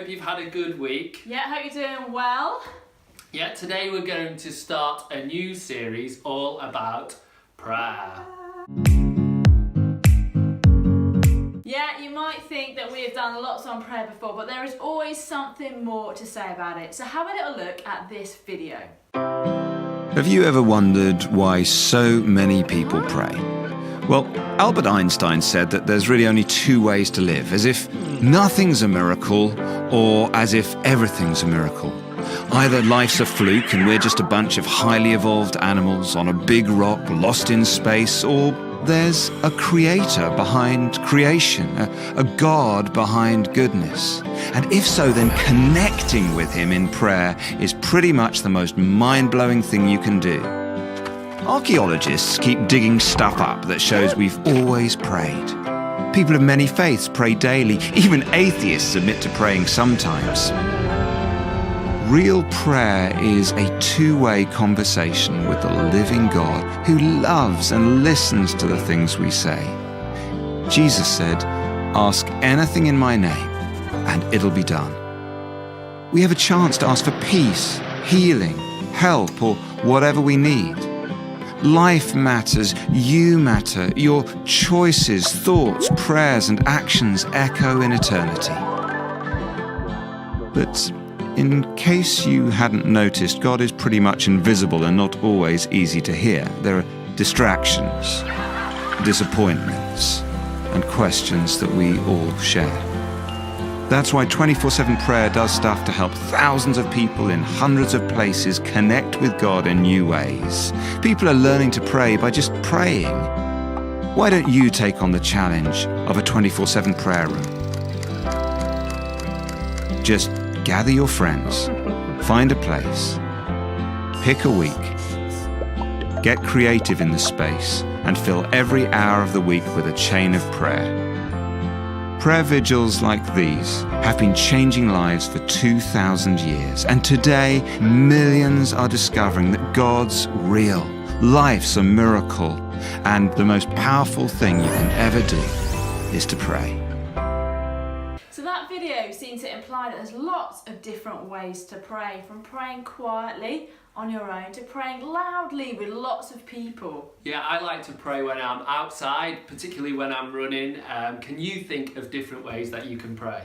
hope you've had a good week. Yeah, hope you're doing well. Yeah, today we're going to start a new series all about prayer. Yeah, you might think that we have done lots on prayer before, but there is always something more to say about it. So have a little look at this video. Have you ever wondered why so many people pray? Well, Albert Einstein said that there's really only two ways to live, as if nothing's a miracle or as if everything's a miracle. Either life's a fluke and we're just a bunch of highly evolved animals on a big rock lost in space, or there's a creator behind creation, a God behind goodness. And if so, then connecting with him in prayer is pretty much the most mind-blowing thing you can do. Archaeologists keep digging stuff up that shows we've always prayed. People of many faiths pray daily. Even atheists admit to praying sometimes. Real prayer is a two-way conversation with the living God who loves and listens to the things we say. Jesus said, "Ask anything in my name, and it'll be done." We have a chance to ask for peace, healing, help, or whatever we need. Life matters, you matter, your choices, thoughts, prayers, and actions echo in eternity. But in case you hadn't noticed, God is pretty much invisible and not always easy to hear. There are distractions, disappointments, and questions that we all share. That's why 24/7 prayer does stuff to help thousands of people in hundreds of places connect with God in new ways. People are learning to pray by just praying. Why don't you take on the challenge of a 24/7 prayer room? Just gather your friends, find a place, pick a week, get creative in the space, and fill every hour of the week with a chain of prayer. Prayer vigils like these have been changing lives for 2,000 years, and today millions are discovering that God's real, life's a miracle, and the most powerful thing you can ever do is to pray. So that video seemed to imply that there's lots of different ways to pray, from praying quietly on your own to praying loudly with lots of people. Yeah, I like to pray when I'm outside, particularly when I'm running. Can you think of different ways that you can pray?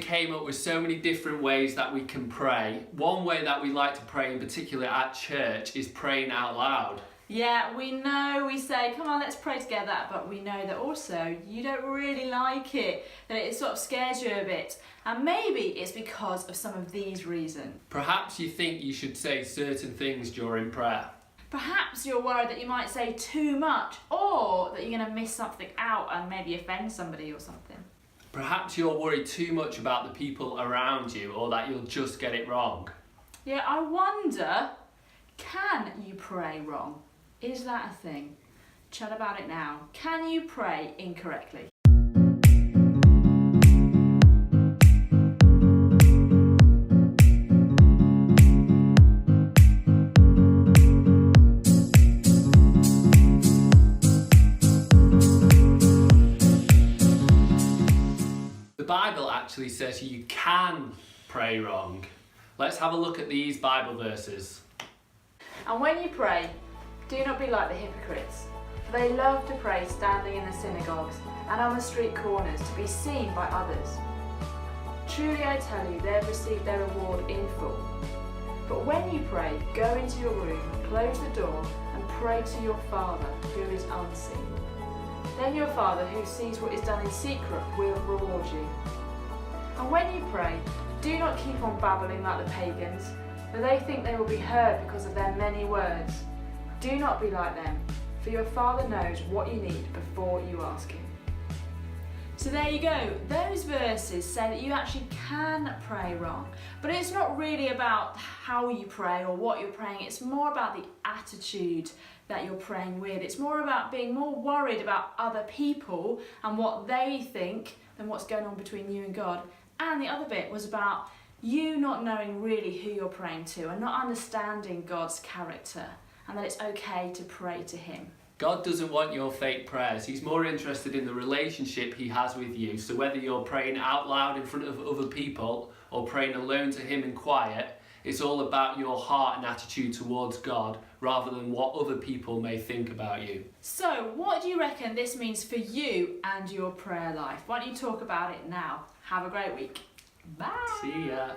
Came up with so many different ways that we can pray. One way that we like to pray in particular at church is praying out loud. Yeah, we know we say, come on, let's pray together, but we know that also you don't really like it, that it sort of scares you a bit. And maybe it's because of some of these reasons. Perhaps you think you should say certain things during prayer. Perhaps you're worried that you might say too much, or that you're going to miss something out and maybe offend somebody or something. Perhaps you're worried too much about the people around you, or that you'll just get it wrong. Yeah, I wonder, can you pray wrong? Is that a thing? Chat about it now. Can you pray incorrectly? The Bible actually says you can pray wrong. Let's have a look at these Bible verses. And when you pray, do not be like the hypocrites, for they love to pray standing in the synagogues and on the street corners to be seen by others. Truly I tell you, they have received their reward in full. But when you pray, go into your room, close the door, and pray to your Father who is unseen. Then your Father who sees what is done in secret will reward you. And when you pray, do not keep on babbling like the pagans, for they think they will be heard because of their many words. Do not be like them, for your Father knows what you need before you ask him. So there you go. Those verses say that you actually can pray wrong. But it's not really about how you pray or what you're praying. It's more about the attitude that you're praying with. It's more about being more worried about other people and what they think than what's going on between you and God. And the other bit was about you not knowing really who you're praying to and not understanding God's character, and that it's okay to pray to him. God doesn't want your fake prayers. He's more interested in the relationship he has with you. So whether you're praying out loud in front of other people or praying alone to him in quiet, it's all about your heart and attitude towards God rather than what other people may think about you. So what do you reckon this means for you and your prayer life? Why don't you talk about it now? Have a great week. Bye. See ya.